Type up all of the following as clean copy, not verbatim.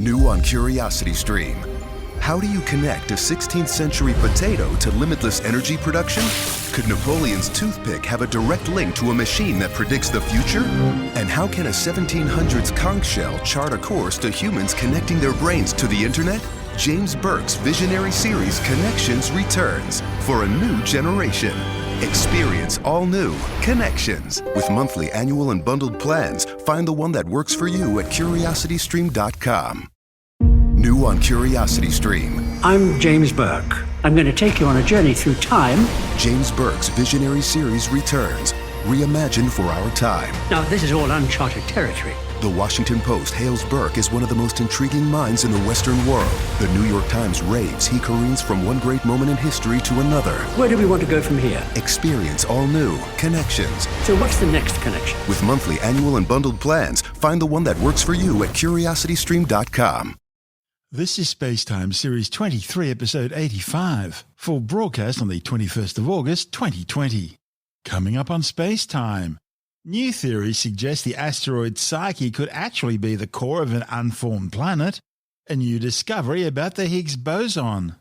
New on Curiosity Stream. How do you connect a 16th century potato to limitless energy production? Could Napoleon's toothpick have a direct link to a machine that predicts the future? And how can a 1700s conch shell chart a course to humans connecting their brains to the internet? James Burke's visionary series Connections returns for a new generation. Experience all new Connections. With monthly, annual, and bundled plans, find the one that works for you at curiositystream.com. New on Curiosity Stream. I'm James Burke. I'm going to take you on a journey through time. James Burke's visionary series returns, reimagined for our time. Now, this is all uncharted territory. The Washington Post hails Burke as one of the most intriguing minds in the Western world. The New York Times raves he careens from one great moment in history to another. Where do we want to go from here? Experience all new Connections. So what's the next connection? With monthly, annual, and bundled plans, find the one that works for you at curiositystream.com. This is SpaceTime Series 23, Episode 85, for broadcast on the 21st of August 2020. Coming up on SpaceTime. New theories suggest the asteroid Psyche could actually be the core of an unformed planet, a new discovery about the Higgs Boson,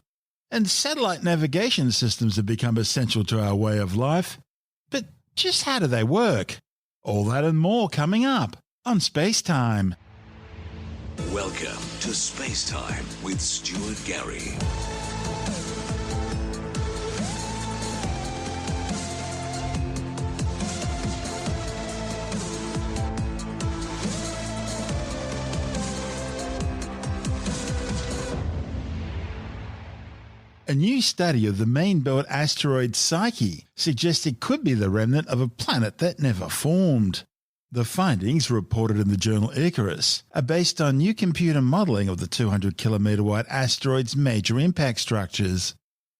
and satellite navigation systems have become essential to our way of life. But just how do they work? All that and more coming up on SpaceTime. Welcome to SpaceTime with Stuart Gary. A new study of the main-belt asteroid Psyche suggests it could be the remnant of a planet that never formed. The findings, reported in the journal Icarus, are based on new computer modelling of the 200-kilometre-wide asteroid's major impact structures.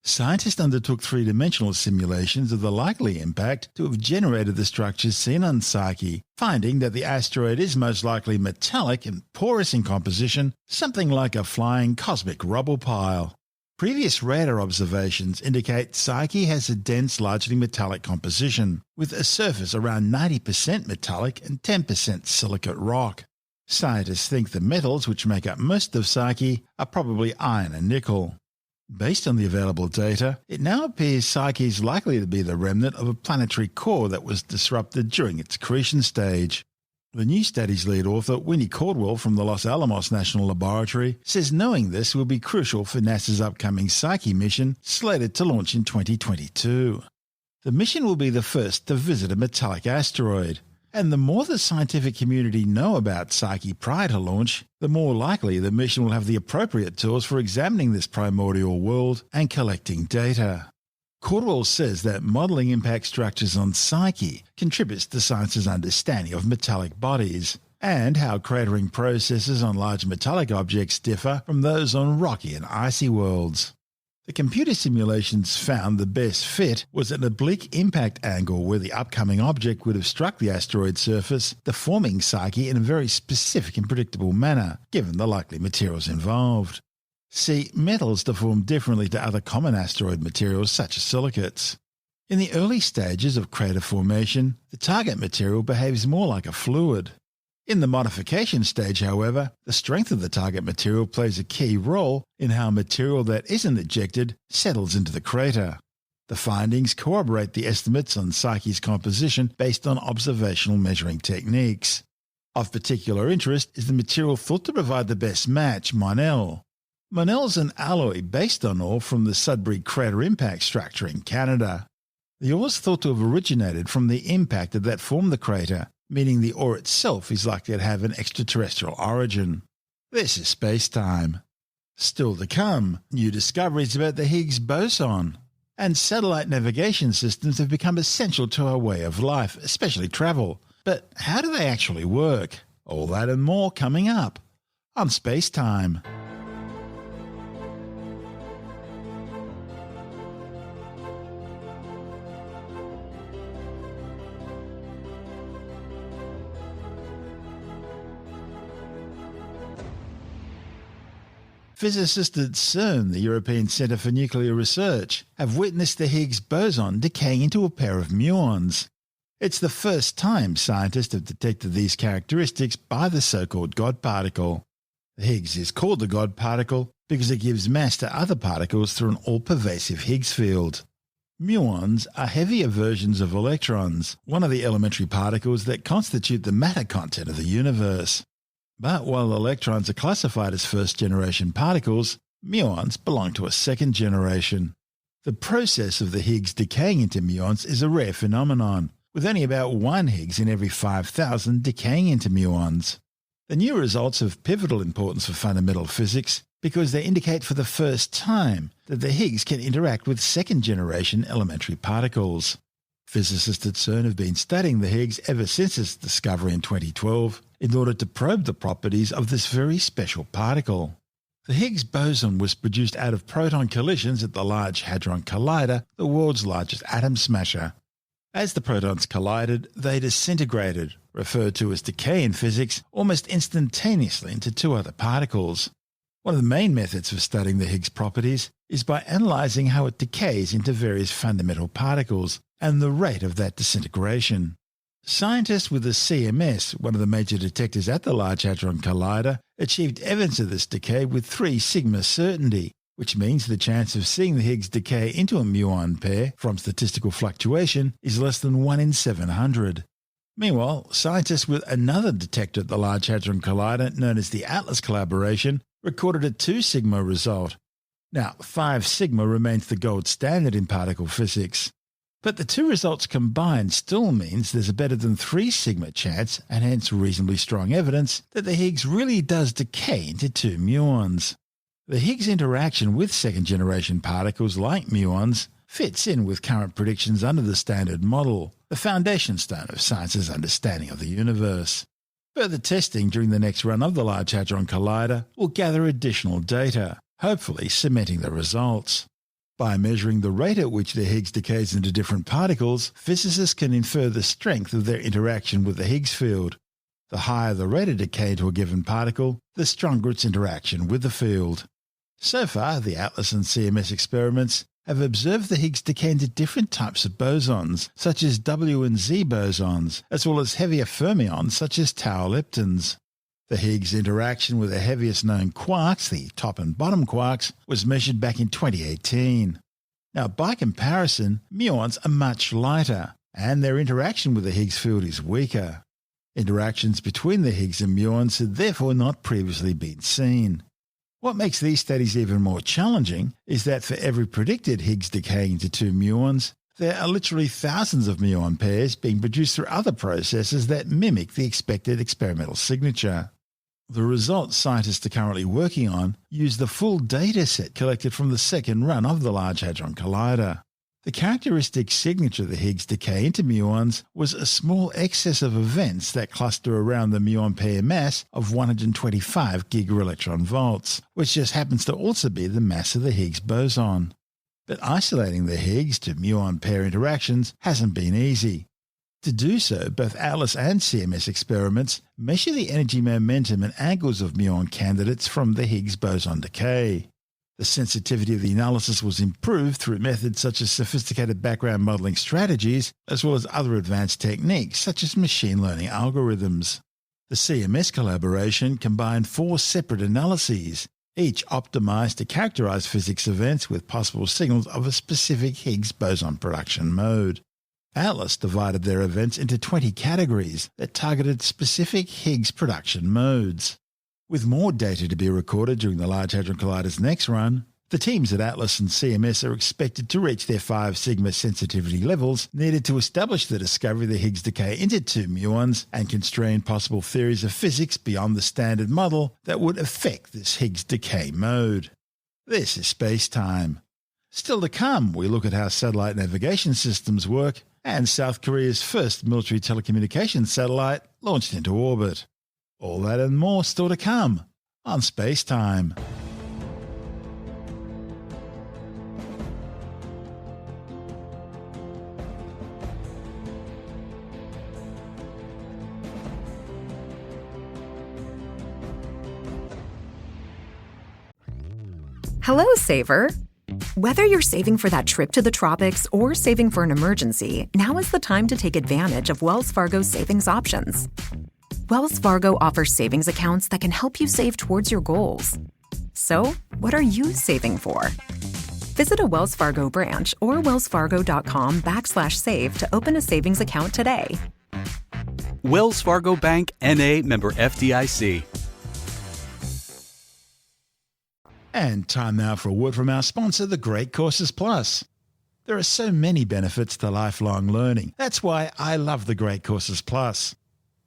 Scientists undertook three-dimensional simulations of the likely impact to have generated the structures seen on Psyche, finding that the asteroid is most likely metallic and porous in composition, something like a flying cosmic rubble pile. Previous radar observations indicate Psyche has a dense, largely metallic composition, with a surface around 90% metallic and 10% silicate rock. Scientists think the metals which make up most of Psyche are probably iron and nickel. Based on the available data, it now appears Psyche is likely to be the remnant of a planetary core that was disrupted during its accretion stage. The new study's lead author, Winnie Caldwell from the Los Alamos National Laboratory, says knowing this will be crucial for NASA's upcoming Psyche mission, slated to launch in 2022. The mission will be the first to visit a metallic asteroid, and the more the scientific community know about Psyche prior to launch, the more likely the mission will have the appropriate tools for examining this primordial world and collecting data. Caldwell says that modelling impact structures on Psyche contributes to science's understanding of metallic bodies and how cratering processes on large metallic objects differ from those on rocky and icy worlds. The computer simulations found the best fit was an oblique impact angle where the upcoming object would have struck the asteroid surface, deforming Psyche in a very specific and predictable manner, given the likely materials involved. See, metals deform differently to other common asteroid materials such as silicates. In the early stages of crater formation, the target material behaves more like a fluid. In the modification stage, however, the strength of the target material plays a key role in how material that isn't ejected settles into the crater. The findings corroborate the estimates on Psyche's composition based on observational measuring techniques. Of particular interest is the material thought to provide the best match, Monel. Monel's an alloy based on ore from the Sudbury crater impact structure in Canada. The ore is thought to have originated from the impactor that formed the crater, meaning the ore itself is likely to have an extraterrestrial origin. This is SpaceTime. Still to come, new discoveries about the Higgs Boson. And satellite navigation systems have become essential to our way of life, especially travel. But how do they actually work? All that and more coming up on SpaceTime. Physicists at CERN, the European Centre for Nuclear Research, have witnessed the Higgs Boson decaying into a pair of muons. It's the first time scientists have detected these characteristics by the so-called God particle. The Higgs is called the God particle because it gives mass to other particles through an all-pervasive Higgs field. Muons are heavier versions of electrons, one of the elementary particles that constitute the matter content of the universe. But while electrons are classified as first-generation particles, muons belong to a second generation. The process of the Higgs decaying into muons is a rare phenomenon, with only about one Higgs in every 5,000 decaying into muons. The new results have pivotal importance for fundamental physics because they indicate for the first time that the Higgs can interact with second-generation elementary particles. Physicists at CERN have been studying the Higgs ever since its discovery in 2012 in order to probe the properties of this very special particle. The Higgs boson was produced out of proton collisions at the Large Hadron Collider, the world's largest atom smasher. As the protons collided, they disintegrated, referred to as decay in physics, almost instantaneously into two other particles. One of the main methods for studying the Higgs properties is by analysing how it decays into various fundamental particles and the rate of that disintegration. Scientists with the CMS, one of the major detectors at the Large Hadron Collider, achieved evidence of this decay with 3 sigma certainty, which means the chance of seeing the Higgs decay into a muon pair from statistical fluctuation is less than 1 in 700. Meanwhile, scientists with another detector at the Large Hadron Collider, known as the ATLAS collaboration, recorded a 2 sigma result. Now, 5 sigma remains the gold standard in particle physics. But the 2 results combined still means there's a better than 3 sigma chance, and hence reasonably strong evidence, that the Higgs really does decay into 2 muons. The Higgs interaction with second-generation particles like muons fits in with current predictions under the Standard Model, the foundation stone of science's understanding of the universe. Further testing during the next run of the Large Hadron Collider will gather additional data, hopefully cementing the results. By measuring the rate at which the Higgs decays into different particles, physicists can infer the strength of their interaction with the Higgs field. The higher the rate of decay to a given particle, the stronger its interaction with the field. So far, the ATLAS and CMS experiments have observed the Higgs decay into different types of bosons, such as W and Z bosons, as well as heavier fermions such as tau leptons. The Higgs interaction with the heaviest known quarks, the top and bottom quarks, was measured back in 2018. Now, by comparison, muons are much lighter, and their interaction with the Higgs field is weaker. Interactions between the Higgs and muons had therefore not previously been seen. What makes these studies even more challenging is that for every predicted Higgs decaying into 2 muons, there are literally thousands of muon pairs being produced through other processes that mimic the expected experimental signature. The results scientists are currently working on use the full data set collected from the second run of the Large Hadron Collider. The characteristic signature of the Higgs decay into muons was a small excess of events that cluster around the muon pair mass of 125 gigaelectron volts, which just happens to also be the mass of the Higgs boson. But isolating the Higgs to muon pair interactions hasn't been easy. To do so, both ATLAS and CMS experiments measure the energy momentum and angles of muon candidates from the Higgs boson decay. The sensitivity of the analysis was improved through methods such as sophisticated background modelling strategies, as well as other advanced techniques such as machine learning algorithms. The CMS collaboration combined 4 separate analyses, each optimised to characterise physics events with possible signals of a specific Higgs boson production mode. ATLAS divided their events into 20 categories that targeted specific Higgs production modes. With more data to be recorded during the Large Hadron Collider's next run, the teams at ATLAS and CMS are expected to reach their 5 sigma sensitivity levels needed to establish the discovery of the Higgs decay into 2 muons and constrain possible theories of physics beyond the Standard Model that would affect this Higgs decay mode. This is SpaceTime. Still to come, we look at how satellite navigation systems work and South Korea's first military telecommunications satellite launched into orbit. All that and more still to come on SpaceTime. Hello, Saver. Whether you're saving for that trip to the tropics or saving for an emergency, now is the time to take advantage of Wells Fargo's savings options. Wells Fargo offers savings accounts that can help you save towards your goals. So, what are you saving for? Visit a Wells Fargo branch or wellsfargo.com/save to open a savings account today. Wells Fargo Bank, N.A., member FDIC. And time now for a word from our sponsor, the Great Courses Plus. There are so many benefits to lifelong learning. That's why I love the Great Courses Plus.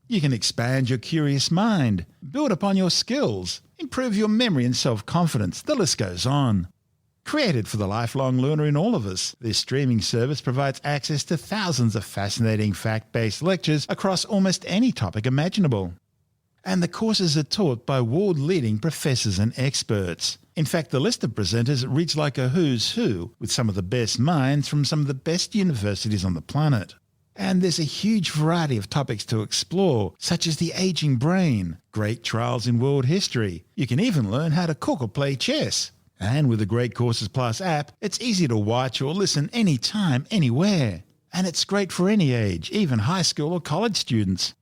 You can expand your curious mind, build upon your skills, improve your memory and self-confidence. The list goes on. Created for the lifelong learner in all of us, this streaming service provides access to thousands of fascinating fact-based lectures across almost any topic imaginable. And the courses are taught by world-leading professors and experts. In fact, the list of presenters reads like a who's who, with some of the best minds from some of the best universities on the planet. And there's a huge variety of topics to explore, such as the aging brain, great trials in world history. You can even learn how to cook or play chess. And with the Great Courses Plus app, it's easy to watch or listen anytime, anywhere. And it's great for any age, even high school or college students.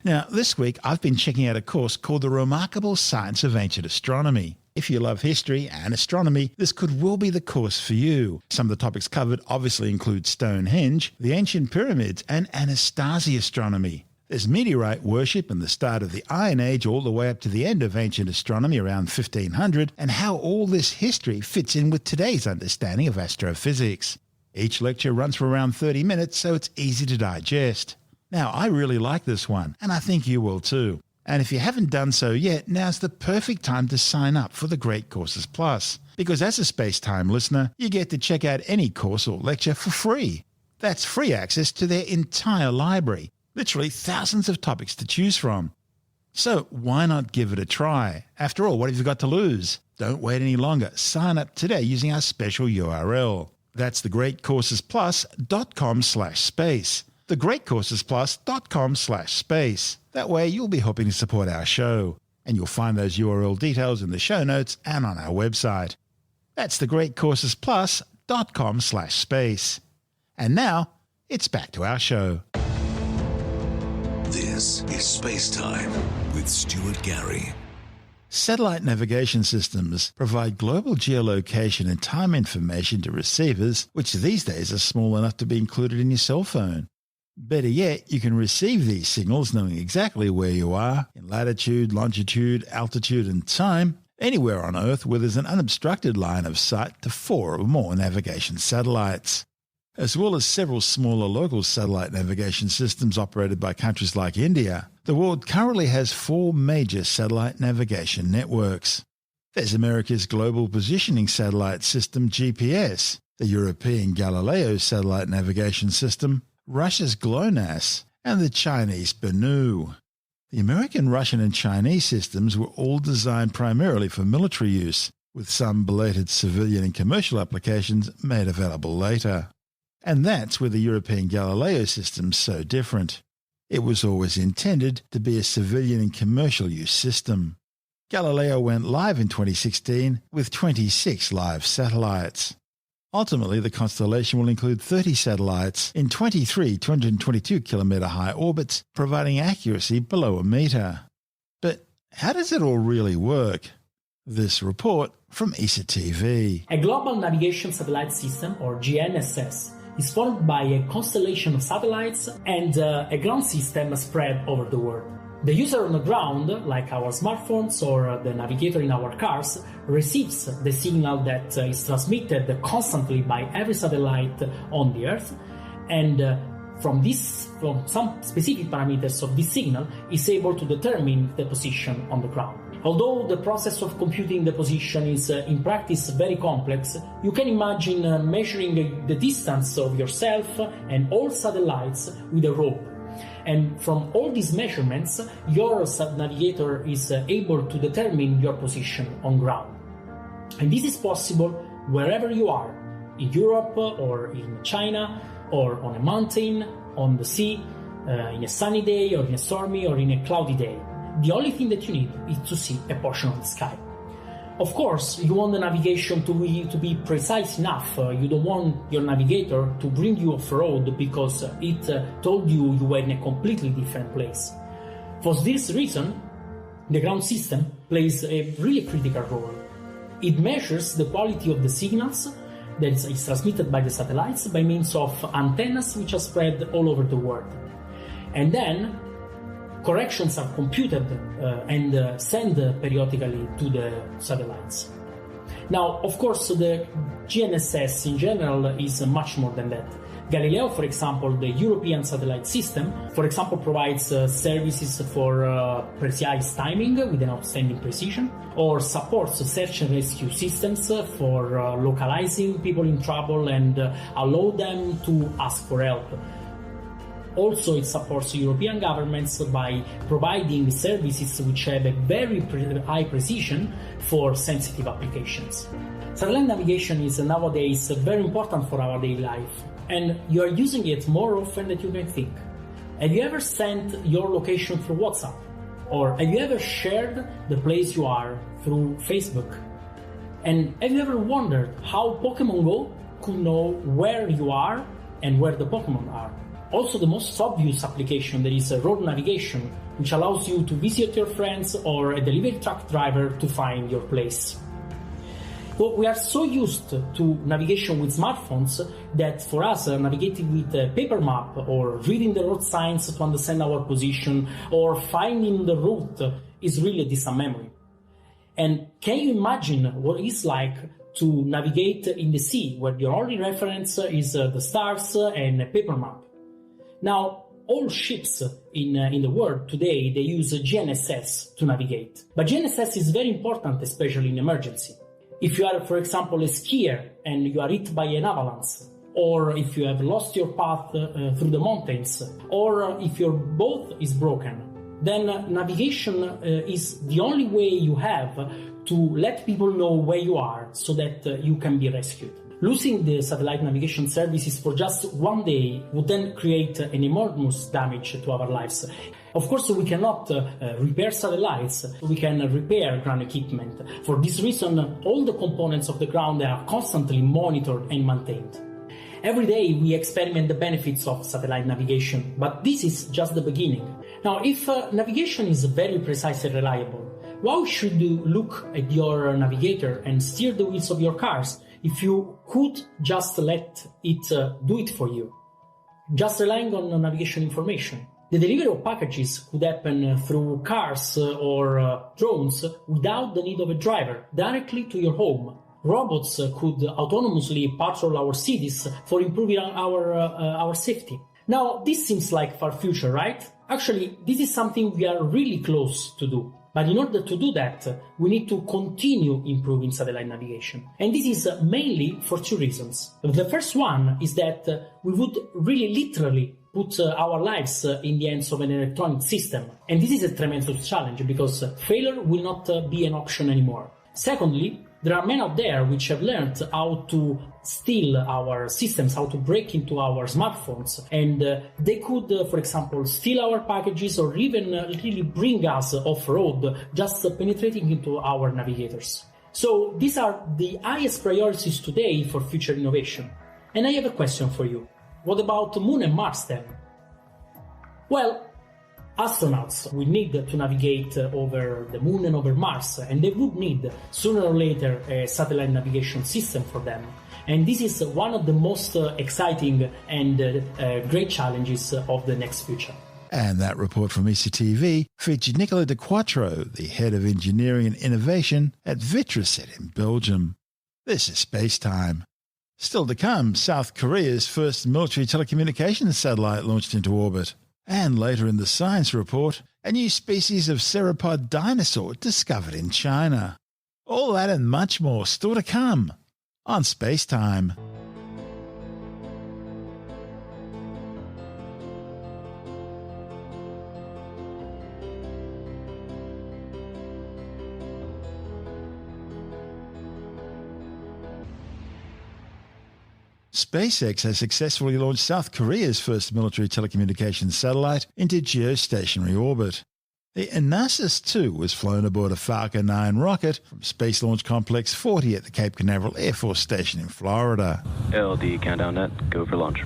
Now, this week I've been checking out a course called The Remarkable Science of Ancient Astronomy. If you love history and astronomy, this could well be the course for you. Some of the topics covered obviously include Stonehenge, the ancient pyramids, and Anastasia astronomy. There's meteorite worship and the start of the Iron Age all the way up to the end of ancient astronomy around 1500, and how all this history fits in with today's understanding of astrophysics. Each lecture runs for around 30 minutes, so it's easy to digest. Now, I really like this one, and I think you will too. And if you haven't done so yet, now's the perfect time to sign up for the Great Courses Plus. Because as a SpaceTime listener, you get to check out any course or lecture for free. That's free access to their entire library. Literally thousands of topics to choose from. So why not give it a try? After all, what have you got to lose? Don't wait any longer. Sign up today using our special URL. That's thegreatcoursesplus.com/space. thegreatcoursesplus.com/space. That way you'll be helping to support our show. And you'll find those URL details in the show notes and on our website. That's thegreatcoursesplus.com/space. And now, it's back to our show. This is SpaceTime with Stuart Gary. Satellite navigation systems provide global geolocation and time information to receivers, which these days are small enough to be included in your cell phone. Better yet, you can receive these signals knowing exactly where you are in latitude, longitude, altitude and time, anywhere on Earth where there's an unobstructed line of sight to 4 or more navigation satellites. As well as several smaller local satellite navigation systems operated by countries like India, the world currently has 4 major satellite navigation networks. There's America's Global Positioning Satellite System GPS, the European Galileo Satellite Navigation System, Russia's GLONASS, and the Chinese BNU. The American, Russian and Chinese systems were all designed primarily for military use, with some belated civilian and commercial applications made available later. And that's where the European Galileo system's so different. It was always intended to be a civilian and commercial use system. Galileo went live in 2016 with 26 live satellites. Ultimately, the constellation will include 30 satellites in 23 222-kilometre high orbits, providing accuracy below a metre. But how does it all really work? This report from ESA TV. A Global Navigation Satellite System, or GNSS, is formed by a constellation of satellites and a ground system spread over the world. The user on the ground, like our smartphones or the navigator in our cars, receives the signal that is transmitted constantly by every satellite on the Earth, and from some specific parameters of this signal is able to determine the position on the ground. Although the process of computing the position is in practice very complex, you can imagine measuring the distance of yourself and all satellites with a rope. And from all these measurements, your navigator is able to determine your position on ground. And this is possible wherever you are, in Europe or in China, or on a mountain, on the sea, in a sunny day or in a stormy or in a cloudy day. The only thing that you need is to see a portion of the sky. Of course, you want the navigation to be precise enough. You don't want your navigator to bring you off-road because it told you were in a completely different place. For this reason, the ground system plays a really critical role. It measures the quality of the signals that is transmitted by the satellites by means of antennas which are spread all over the world. And then corrections are computed and sent periodically to the satellites. Now, of course, the GNSS in general is much more than that. Galileo, for example, the European Satellite System, for example, provides services for precise timing with an outstanding precision, or supports search and rescue systems for localizing people in trouble and allow them to ask for help. Also, it supports European governments by providing services which have a very high precision for sensitive applications. Satellite navigation is nowadays very important for our daily life, and you are using it more often than you may think. Have you ever sent your location through WhatsApp? Or have you ever shared the place you are through Facebook? And have you ever wondered how Pokemon Go could know where you are and where the Pokemon are? Also, the most obvious application there is road navigation, which allows you to visit your friends or a delivery truck driver to find your place. Well, we are so used to navigation with smartphones that for us, navigating with a paper map or reading the road signs to understand our position or finding the route is really a distant memory. And can you imagine what it's like to navigate in the sea where your only reference is the stars and a paper map? Now, all ships in the world today, they use GNSS to navigate. But GNSS is very important, especially in emergency. If you are, for example, a skier and you are hit by an avalanche, or if you have lost your path through the mountains, or if your boat is broken, then navigation is the only way you have to let people know where you are so that you can be rescued. Losing the satellite navigation services for just one day would then create an enormous damage to our lives. Of course, we cannot repair satellites, we can repair ground equipment. For this reason, all the components of the ground are constantly monitored and maintained. Every day we experiment the benefits of satellite navigation, but this is just the beginning. Now, if navigation is very precise and reliable, why should you look at your navigator and steer the wheels of your cars if you could just let it do it for you, just relying on navigation information? The delivery of packages could happen through cars or drones without the need of a driver, directly to your home. Robots could autonomously patrol our cities for improving our safety. Now, this seems like far future, right? Actually, this is something we are really close to do. But in order to do that, we need to continue improving satellite navigation. And this is mainly for two reasons. The first one is that we would really literally put our lives in the hands of an electronic system. And this is a tremendous challenge because failure will not be an option anymore. Secondly, there are men out there which have learned how to steal our systems, how to break into our smartphones, and they could, for example, steal our packages or even really bring us off-road, just penetrating into our navigators. So these are the highest priorities today for future innovation. And I have a question for you. What about the Moon and Mars then? Well, astronauts will need to navigate over the Moon and over Mars, and they would need, sooner or later, a satellite navigation system for them. And this is one of the most exciting and great challenges of the next future. And that report from ECTV featured Nicola De Quattro, the head of engineering and innovation at Vitraset in Belgium. This is SpaceTime. Still to come, South Korea's first military telecommunications satellite launched into orbit. And later in the science report, a new species of sauropod dinosaur discovered in China. All that and much more still to come on SpaceTime. SpaceX has successfully launched South Korea's first military telecommunications satellite into geostationary orbit. The Anasis 2 was flown aboard a Falcon 9 rocket from Space Launch Complex 40 at the Cape Canaveral Air Force Station in Florida. LD countdown net, go for launch.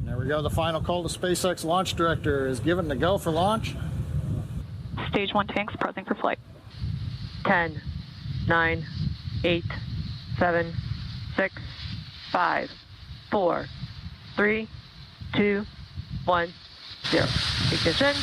There we go. The final call to SpaceX launch director is given the go for launch. Stage 1 tanks pressing for flight. 10, 9, 8, 7, 6, 5, 4, 3, 2, 1, 0. Ignition.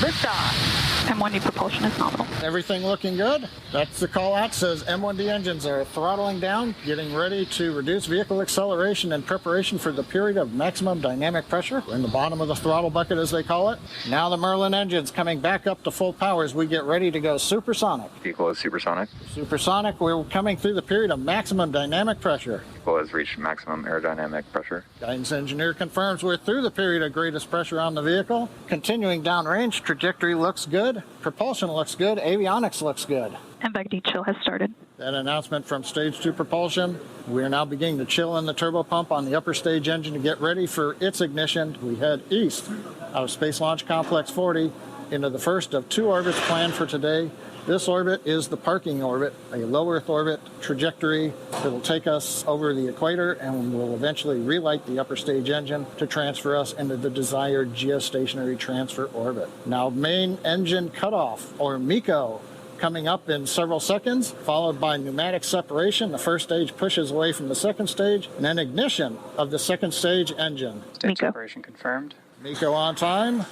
Liftoff. M1D propulsion is nominal. Everything looking good. That's the call out. Says M1D engines are throttling down, getting ready to reduce vehicle acceleration in preparation for the period of maximum dynamic pressure. We're in the bottom of the throttle bucket, as they call it. Now the Merlin engine's coming back up to full power as we get ready to go supersonic. Vehicle is supersonic. Supersonic, we're coming through the period of maximum dynamic pressure. Vehicle has reached maximum aerodynamic pressure. Guidance engineer confirms we're through the period of greatest pressure on the vehicle. Continuing downrange, trajectory looks good, propulsion looks good, avionics looks good. MVAC-D chill has started. That announcement from Stage 2 propulsion. We are now beginning to chill in the turbo pump on the upper stage engine to get ready for its ignition. We head east out of Space Launch Complex 40 into the first of 2 orbits planned for today. This orbit is the parking orbit, a low Earth orbit trajectory that will take us over the equator and will eventually relight the upper stage engine to transfer us into the desired geostationary transfer orbit. Now, main engine cutoff, or MECO, coming up in several seconds, followed by pneumatic separation. The first stage pushes away from the second stage, and then ignition of the second stage engine. Stage separation confirmed. MECO on time.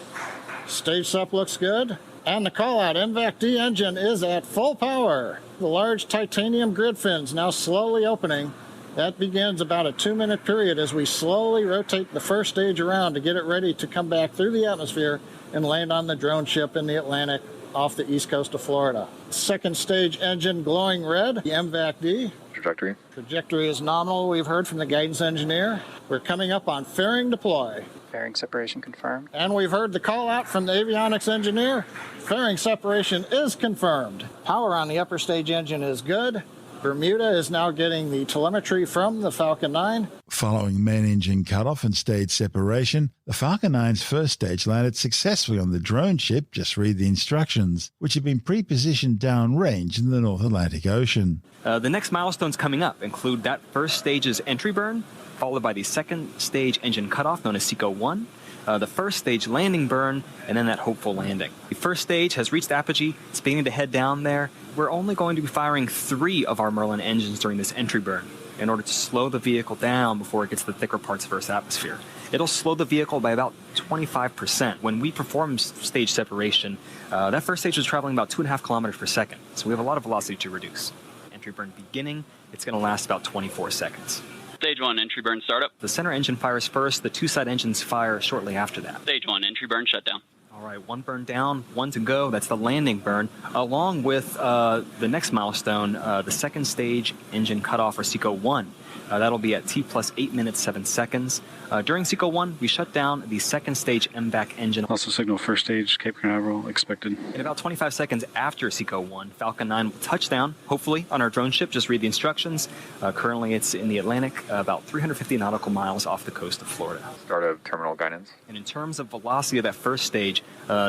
Stage sep looks good. And the call-out MVAC-D engine is at full power. The large titanium grid fins now slowly opening. That begins about a 2-minute period as we slowly rotate the first stage around to get it ready to come back through the atmosphere and land on the drone ship in the Atlantic off the east coast of Florida. Second stage engine glowing red, the MVAC-D. Trajectory. Trajectory is nominal, we've heard from the guidance engineer. We're coming up on fairing deploy. Fairing separation confirmed. And we've heard the call out from the avionics engineer. Fairing separation is confirmed. Power on the upper stage engine is good. Bermuda is now getting the telemetry from the Falcon 9. Following main engine cutoff and stage separation, the Falcon 9's first stage landed successfully on the drone ship, just read the instructions, which had been pre-positioned downrange in the North Atlantic Ocean. The next milestones coming up include that first stage's entry burn, followed by the second stage engine cutoff, known as SECO-1, the first stage landing burn, and then that hopeful landing. The first stage has reached apogee. It's beginning to head down there. We're only going to be firing 3 of our Merlin engines during this entry burn in order to slow the vehicle down before it gets to the thicker parts of Earth's atmosphere. It'll slow the vehicle by about 25%. When we perform stage separation, that first stage was traveling about 2.5 kilometers per second, so we have a lot of velocity to reduce. Entry burn beginning, it's going to last about 24 seconds. Stage 1, entry burn startup. The center engine fires first. The 2 side engines fire shortly after that. Stage 1, entry burn shutdown. All right, 1 burn down, 1 to go. That's the landing burn, along with the next milestone, the second stage engine cutoff, or SECO-1. That'll be at T plus 8 minutes, 7 seconds. During SECO-1, we shut down the second stage MVAC engine. Also signal first stage Cape Canaveral expected. In about 25 seconds after SECO-1, Falcon 9 will touch down, hopefully, on our drone ship. Just read the instructions. Currently, it's in the Atlantic, about 350 nautical miles off the coast of Florida. Start of terminal guidance. And in terms of velocity of that first stage,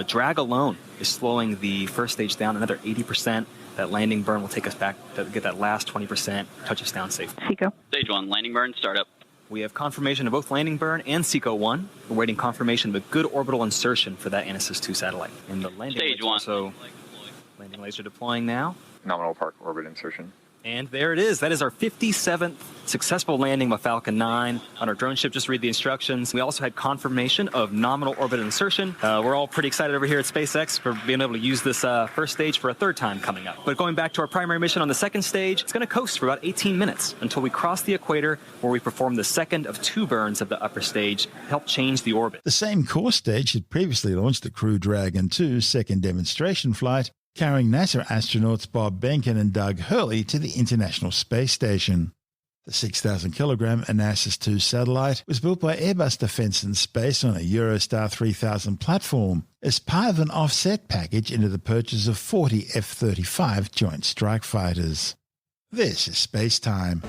drag alone is slowing the first stage down another 80%. That landing burn will take us back to get that last 20%, touch us down safely. SECO. Stage 1, landing burn startup. We have confirmation of both landing burn and SECO-1. We're waiting confirmation of a good orbital insertion for that Anasis 2 satellite. And the landing Stage 1. So, landing laser deploying now. Nominal park orbit insertion. And there it is. That is our 57th successful landing of Falcon 9 on our drone ship. Just read the instructions. We also had confirmation of nominal orbit insertion. We're all pretty excited over here at SpaceX for being able to use this first stage for a 3rd time coming up. But going back to our primary mission on the second stage, it's going to coast for about 18 minutes until we cross the equator, where we perform the second of 2 burns of the upper stage to help change the orbit. The same core stage had previously launched the Crew Dragon 2 second demonstration flight, carrying NASA astronauts Bob Behnken and Doug Hurley to the International Space Station. The 6,000-kilogram Anasis 2 satellite was built by Airbus Defence and Space on a Eurostar 3000 platform as part of an offset package into the purchase of 40 F-35 Joint Strike Fighters. This is SpaceTime.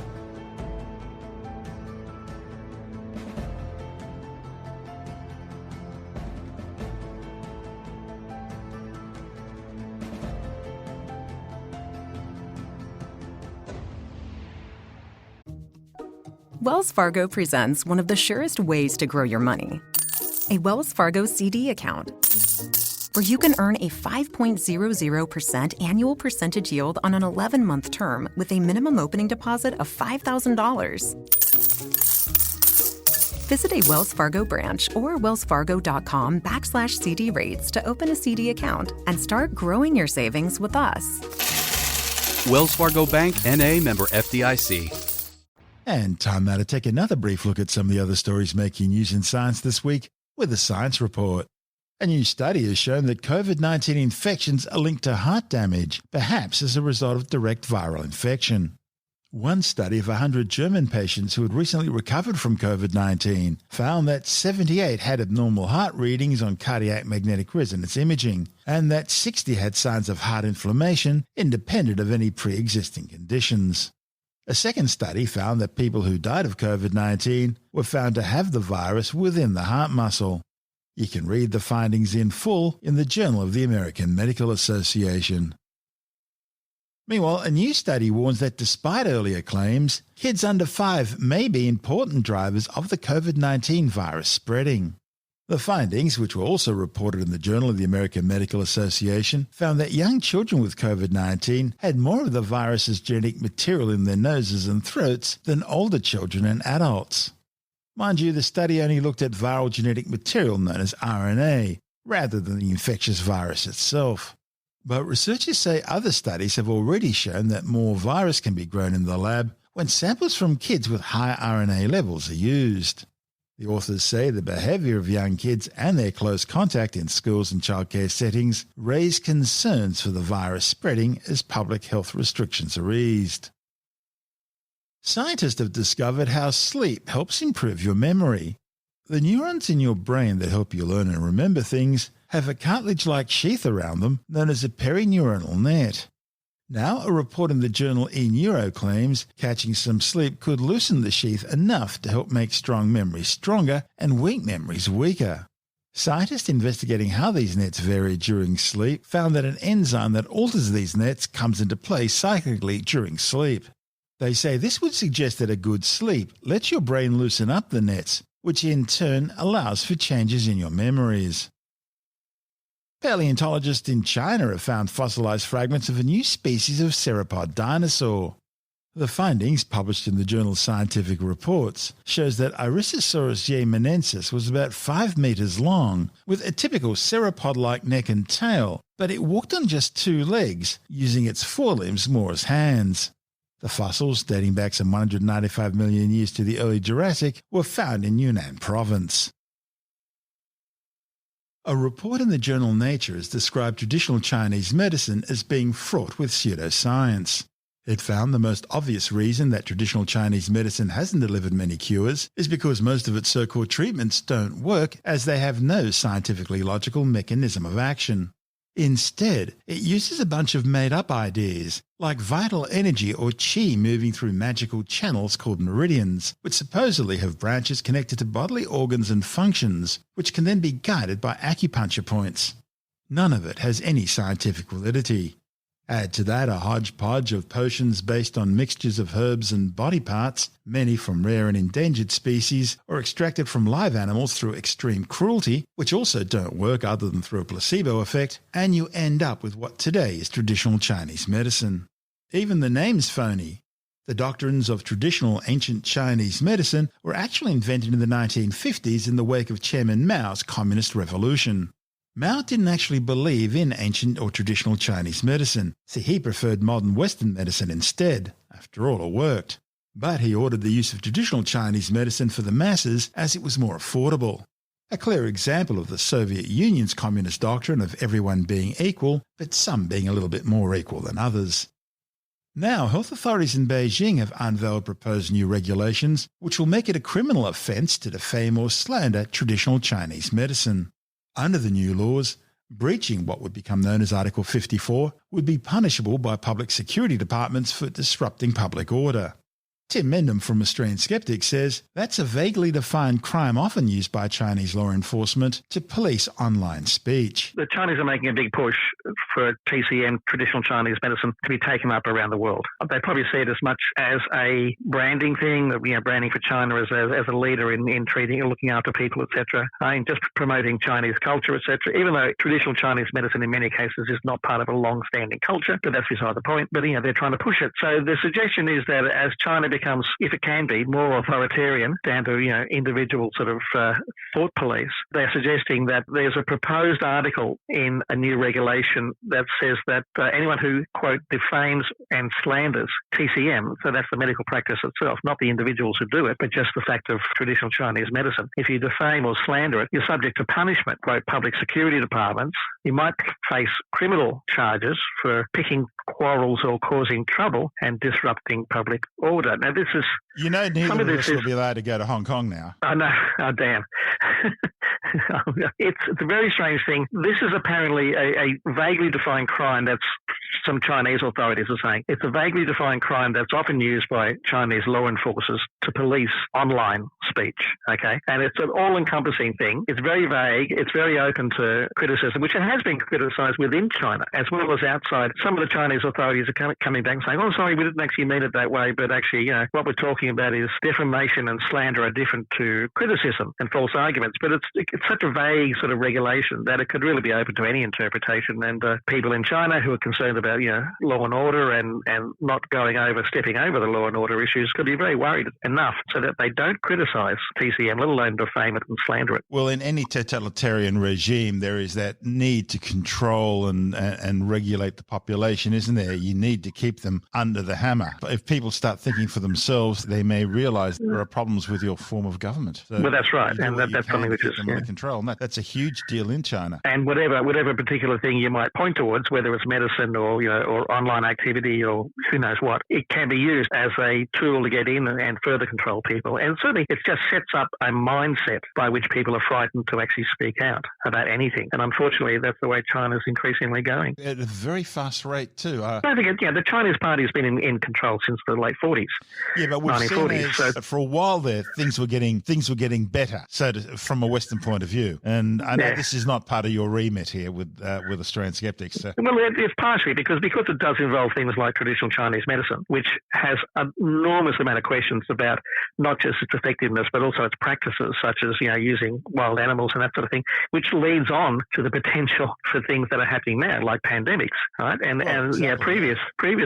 Wells Fargo presents one of the surest ways to grow your money. A Wells Fargo CD account where you can earn a 5.00% annual percentage yield on an 11-month term with a minimum opening deposit of $5,000. Visit a Wells Fargo branch or wellsfargo.com/CD rates to open a CD account and start growing your savings with us. Wells Fargo Bank, N.A., member FDIC. And time now to take another brief look at some of the other stories making news in science this week with a science report. A new study has shown that COVID-19 infections are linked to heart damage, perhaps as a result of direct viral infection. One study of 100 German patients who had recently recovered from COVID-19 found that 78 had abnormal heart readings on cardiac magnetic resonance imaging, and that 60 had signs of heart inflammation independent of any pre-existing conditions. A second study found that people who died of COVID-19 were found to have the virus within the heart muscle. You can read the findings in full in the Journal of the American Medical Association. Meanwhile, a new study warns that despite earlier claims, kids under 5 may be important drivers of the COVID-19 virus spreading. The findings, which were also reported in the Journal of the American Medical Association, found that young children with COVID-19 had more of the virus's genetic material in their noses and throats than older children and adults. Mind you, the study only looked at viral genetic material known as RNA, rather than the infectious virus itself. But researchers say other studies have already shown that more virus can be grown in the lab when samples from kids with high RNA levels are used. The authors say the behaviour of young kids and their close contact in schools and childcare settings raise concerns for the virus spreading as public health restrictions are eased. Scientists have discovered how sleep helps improve your memory. The neurons in your brain that help you learn and remember things have a cartilage-like sheath around them known as a perineuronal net. Now, a report in the journal eNeuro claims catching some sleep could loosen the sheath enough to help make strong memories stronger and weak memories weaker. Scientists investigating how these nets vary during sleep found that an enzyme that alters these nets comes into play cyclically during sleep. They say this would suggest that a good sleep lets your brain loosen up the nets, which in turn allows for changes in your memories. Paleontologists in China have found fossilized fragments of a new species of sauropod dinosaur. The findings, published in the journal Scientific Reports, shows that Irisosaurus yemenensis was about 5 meters long, with a typical sauropod-like neck and tail, but it walked on just 2 legs, using its forelimbs more as hands. The fossils, dating back some 195 million years to the early Jurassic, were found in Yunnan province. A report in the journal Nature has described traditional Chinese medicine as being fraught with pseudoscience. It found the most obvious reason that traditional Chinese medicine hasn't delivered many cures is because most of its so-called treatments don't work, as they have no scientifically logical mechanism of action. Instead, it uses a bunch of made-up ideas, like vital energy or qi moving through magical channels called meridians, which supposedly have branches connected to bodily organs and functions, which can then be guided by acupuncture points. None of it has any scientific validity. Add to that a hodgepodge of potions based on mixtures of herbs and body parts, many from rare and endangered species, or extracted from live animals through extreme cruelty, which also don't work other than through a placebo effect, and you end up with what today is traditional Chinese medicine. Even the name's phony. The doctrines of traditional ancient Chinese medicine were actually invented in the 1950s in the wake of Chairman Mao's Communist Revolution. Mao didn't actually believe in ancient or traditional Chinese medicine, so he preferred modern Western medicine instead. After all, it worked. But he ordered the use of traditional Chinese medicine for the masses as it was more affordable. A clear example of the Soviet Union's communist doctrine of everyone being equal, but some being a little bit more equal than others. Now, health authorities in Beijing have unveiled proposed new regulations which will make it a criminal offence to defame or slander traditional Chinese medicine. Under the new laws, breaching what would become known as Article 54 would be punishable by public security departments for disrupting public order. Tim Mendham from Australian Skeptics says that's a vaguely defined crime often used by Chinese law enforcement to police online speech. The Chinese are making a big push for TCM, traditional Chinese medicine, to be taken up around the world. They probably see it as much as a branding thing, branding for China as a leader in treating and looking after people, etc. And just promoting Chinese culture, etc. Even though traditional Chinese medicine in many cases is not part of a long-standing culture, but that's beside the point. But they're trying to push it. So the suggestion is that as China becomes, if it can be, more authoritarian, down to individual sort of thought police, they're suggesting that there's a proposed article in a new regulation that says that anyone who, quote, defames and slanders TCM, so that's the medical practice itself, not the individuals who do it, but just the fact of traditional Chinese medicine. If you defame or slander it, you're subject to punishment by public security departments. You might face criminal charges for picking quarrels or causing trouble and disrupting public order. Now, this is... neither of us will be allowed to go to Hong Kong now. Oh, no. Oh, damn. It's a very strange thing. This is apparently a vaguely defined crime that's some Chinese authorities are saying. It's a vaguely defined crime that's often used by Chinese law enforcers to police online speech, okay? And it's an all-encompassing thing. It's very vague. It's very open to criticism, which it has been criticised within China as well as outside. Some of the Chinese authorities are coming back and saying, oh, sorry, we didn't actually mean it that way, but actually, what we're talking about is defamation and slander are different to criticism and false arguments. But it's such a vague sort of regulation that it could really be open to any interpretation. And people in China who are concerned about, law and order and not stepping over the law and order issues could be very worried enough so that they don't criticise TCM, let alone defame it and slander it. Well, in any totalitarian regime, there is that need to control and regulate the population, isn't there? You need to keep them under the hammer. But if people start thinking for themselves, they may realise there are problems with your form of government. So well, that's right. And that's something which is under control. And that's a huge deal in China. And whatever particular thing you might point towards, whether it's medicine or online activity or who knows what, it can be used as a tool to get in and further control people. And certainly it just sets up a mindset by which people are frightened to actually speak out about anything. And unfortunately, that's the way China's increasingly going. At a very fast rate too. I think the Chinese party has been in control since the late 40s. Yeah, but we've seen for a while there, things were getting better. So from a Western point of view, and I know this is not part of your remit here with Australian Skeptics. So. Well, it's partially because it does involve things like traditional Chinese medicine, which has an enormous amount of questions about not just its effectiveness, but also its practices, such as using wild animals and that sort of thing, which leads on to the potential for things that are happening now, like pandemics, right? And previous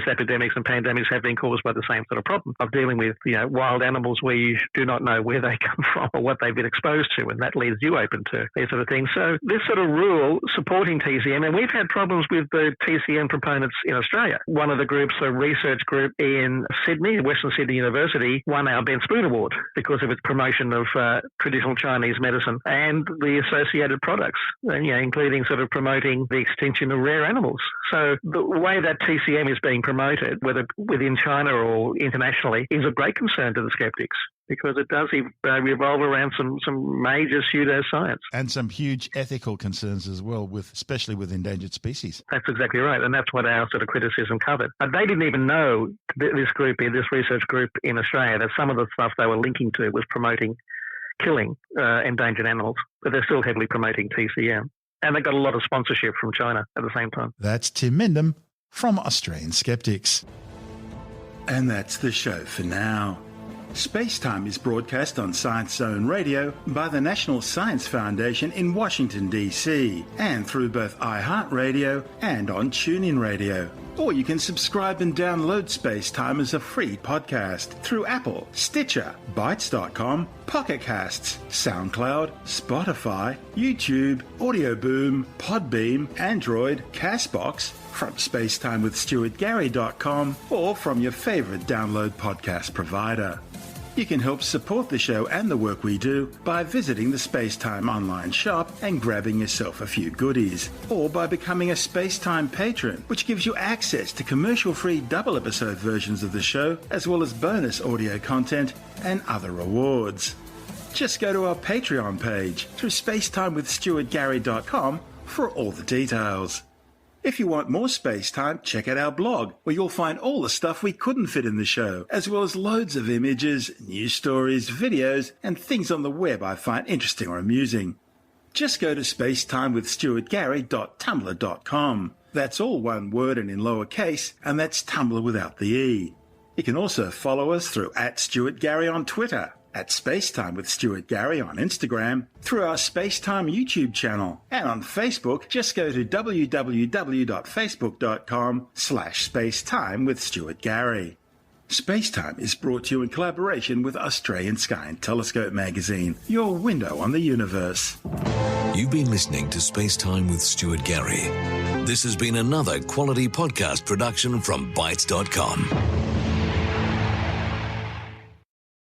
epidemics and pandemics have been caused by the same sort of problem of dealing with wild animals where you do not know where they come from or what they've been exposed to, and that leaves you open to these sort of things. So this sort of rule supporting TCM, and we've had problems with the TCM proponents in Australia. One of the groups, a research group in Sydney, Western Sydney University, won our Ben Spoon Award because of its promotion of traditional Chinese medicine and the associated products, including sort of promoting the extinction of rare animals. So the way that TCM is being promoted, whether within China or internationally, is of great concern to the skeptics, because it does revolve around some major pseudoscience. And some huge ethical concerns as well, especially with endangered species. That's exactly right, and that's what our sort of criticism covered. They didn't even know, this research group in Australia, that some of the stuff they were linking to was promoting killing endangered animals, but they're still heavily promoting TCM. And they got a lot of sponsorship from China at the same time. That's Tim Mendham from Australian Skeptics. And that's the show for now. SpaceTime is broadcast on Science Zone Radio by the National Science Foundation in Washington, D.C., and through both iHeartRadio and on TuneIn Radio. Or you can subscribe and download SpaceTime as a free podcast through Apple, Stitcher, Bytes.com, Pocket Casts, SoundCloud, Spotify, YouTube, Audio Boom, Podbeam, Android, Castbox, from SpaceTimeWithStuartGary.com, or from your favorite download podcast provider. You can help support the show and the work we do by visiting the SpaceTime online shop and grabbing yourself a few goodies, or by becoming a SpaceTime patron, which gives you access to commercial-free double-episode versions of the show, as well as bonus audio content and other rewards. Just go to our Patreon page through SpaceTimeWithStuartGary.com for all the details. If you want more space time, check out our blog, where you'll find all the stuff we couldn't fit in the show, as well as loads of images, news stories, videos, and things on the web I find interesting or amusing. Just go to spacetimewithstuartgary.tumblr.com. That's all one word and in lowercase, and that's Tumblr without the E. You can also follow us through @StuartGary on Twitter, @Spacetime with Stuart Gary on Instagram, through our SpaceTime YouTube channel, and on Facebook, just go to www.facebook.com/spacetime with Stuart Gary. SpaceTime is brought to you in collaboration with Australian Sky and Telescope magazine, your window on the universe. You've been listening to SpaceTime with Stuart Gary. This has been another quality podcast production from Bytes.com.